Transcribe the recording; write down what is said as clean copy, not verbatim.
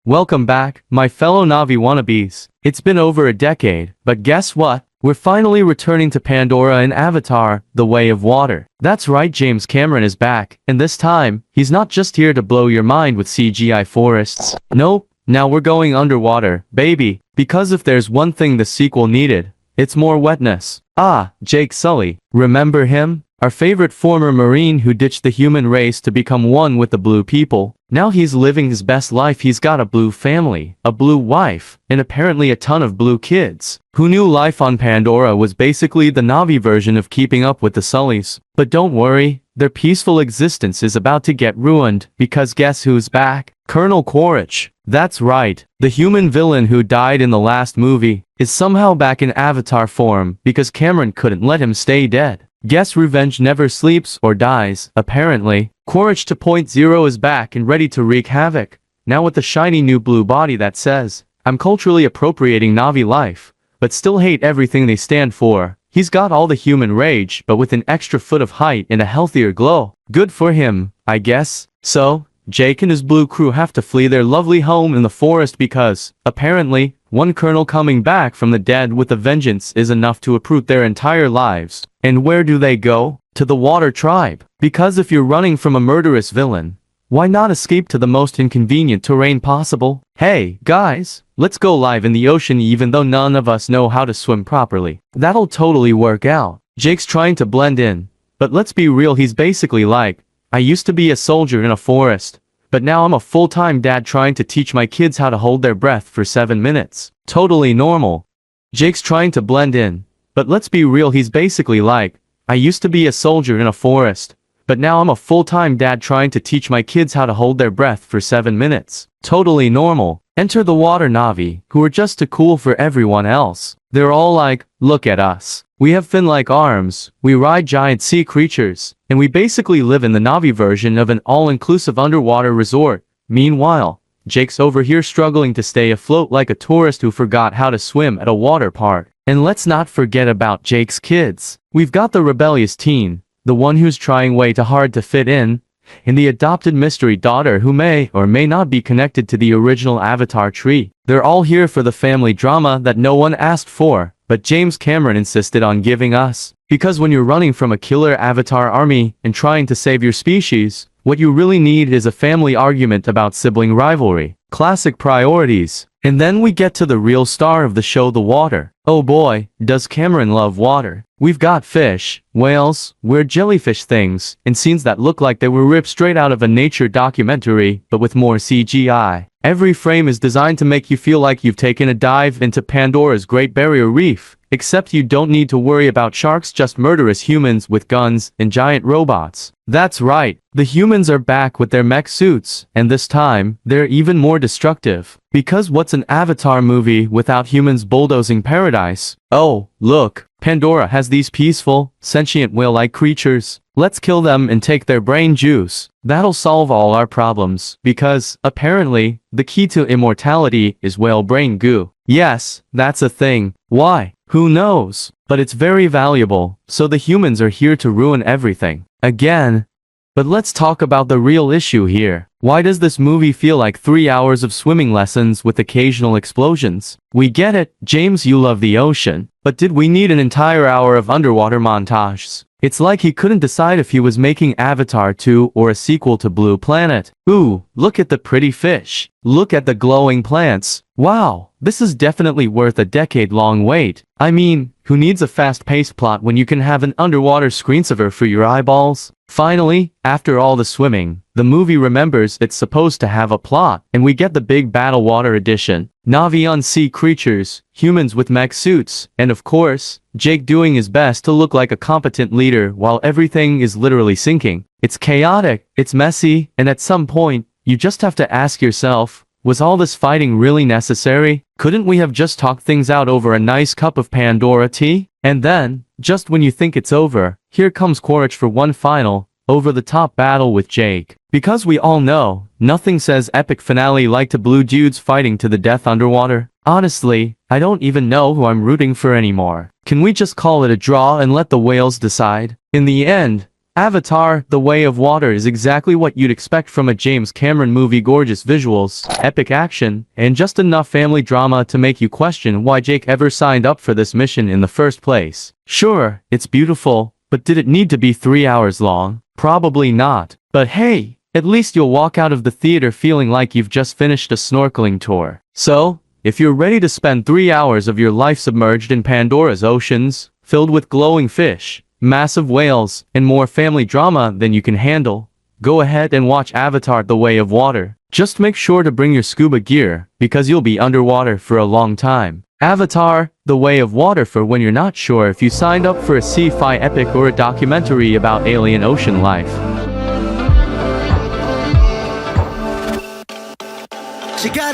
Welcome back, my fellow Navi wannabes. It's been over a decade, but guess what? We're finally returning to Pandora in Avatar, The Way of Water. That's right, James Cameron is back, and this time, he's not just here to blow your mind with CGI forests. Nope, now we're going underwater, baby, because if there's one thing the sequel needed, it's more wetness. Ah, Jake Sully. Remember him? Our favorite former Marine who ditched the human race to become one with the blue people. Now he's living his best life. He's got a blue family, a blue wife, and apparently a ton of blue kids. Who knew life on Pandora was basically the Na'vi version of keeping up with the Sullys? But don't worry, their peaceful existence is about to get ruined, because guess who's back? Colonel Quaritch. That's right, the human villain who died in the last movie, is somehow back in Avatar form, because Cameron couldn't let him stay dead. Guess revenge never sleeps or dies, apparently. Quaritch 2.0 is back and ready to wreak havoc, now with the shiny new blue body that says, I'm culturally appropriating Na'vi life, but still hate everything they stand for. He's got all the human rage, but with an extra foot of height and a healthier glow. Good for him, I guess. So, Jake and his blue crew have to flee their lovely home in the forest because, apparently, one colonel coming back from the dead with a vengeance is enough to uproot their entire lives. And where do they go? To the Water Tribe. Because if you're running from a murderous villain, why not escape to the most inconvenient terrain possible? Hey, guys, let's go live in the ocean even though none of us know how to swim properly. That'll totally work out. Jake's trying to blend in, but let's be real, he's basically like, I used to be a soldier in a forest, but now I'm a full-time dad trying to teach my kids how to hold their breath for 7 minutes. Totally normal. Jake's trying to blend in, but let's be real, he's basically like, I used to be a soldier in a forest, but now I'm a full-time dad trying to teach my kids how to hold their breath for 7 minutes. Totally normal. Enter the water Na'vi, who are just too cool for everyone else. They're all like, look at us. We have fin-like arms, we ride giant sea creatures, and we basically live in the Na'vi version of an all-inclusive underwater resort. Meanwhile, Jake's over here struggling to stay afloat like a tourist who forgot how to swim at a water park. And let's not forget about Jake's kids. We've got the rebellious teen, the one who's trying way too hard to fit in, and the adopted mystery daughter who may or may not be connected to the original Avatar tree. They're all here for the family drama that no one asked for, but James Cameron insisted on giving us. Because when you're running from a killer Avatar army and trying to save your species, what you really need is a family argument about sibling rivalry. Classic priorities. And then we get to the real star of the show, the water. Oh boy, does Cameron love water. We've got fish, whales, weird jellyfish things, and scenes that look like they were ripped straight out of a nature documentary, but with more CGI. Every frame is designed to make you feel like you've taken a dive into Pandora's Great Barrier Reef. Except you don't need to worry about sharks, just murderous humans with guns and giant robots. That's right, the humans are back with their mech suits, and this time, they're even more destructive. Because what's an Avatar movie without humans bulldozing paradise? Oh, look, Pandora has these peaceful, sentient whale-like creatures. Let's kill them and take their brain juice. That'll solve all our problems, because, apparently, the key to immortality is whale brain goo. Yes, that's a thing. Why? Who knows? But it's very valuable, so the humans are here to ruin everything. Again. But let's talk about the real issue here. Why does this movie feel like 3 hours of swimming lessons with occasional explosions? We get it, James, you love the ocean. But did we need an entire hour of underwater montages? It's like he couldn't decide if he was making Avatar 2 or a sequel to Blue Planet. Ooh, look at the pretty fish. Look at the glowing plants. Wow, this is definitely worth a decade-long wait. I mean, who needs a fast-paced plot when you can have an underwater screensaver for your eyeballs? Finally, after all the swimming, the movie remembers it's supposed to have a plot, and we get the big battle water edition. Na'vi on sea creatures, humans with mech suits, and of course, Jake doing his best to look like a competent leader while everything is literally sinking. It's chaotic, it's messy, and at some point, you just have to ask yourself, was all this fighting really necessary? Couldn't we have just talked things out over a nice cup of Pandora tea? And then, just when you think it's over, here comes Quaritch for one final, over-the-top battle with Jake. Because we all know, nothing says epic finale like two blue dudes fighting to the death underwater. Honestly, I don't even know who I'm rooting for anymore. Can we just call it a draw and let the whales decide? In the end, Avatar, The Way of Water is exactly what you'd expect from a James Cameron movie. Gorgeous visuals, epic action, and just enough family drama to make you question why Jake ever signed up for this mission in the first place. Sure, it's beautiful, but did it need to be 3 hours long? Probably not. But hey, at least you'll walk out of the theater feeling like you've just finished a snorkeling tour. So, if you're ready to spend 3 hours of your life submerged in Pandora's oceans, filled with glowing fish, massive whales, and more family drama than you can handle, go ahead and watch Avatar: The Way of Water. Just make sure to bring your scuba gear, because you'll be underwater for a long time. Avatar: The Way of Water, for when you're not sure if you signed up for a sci-fi epic or a documentary about alien ocean life. She got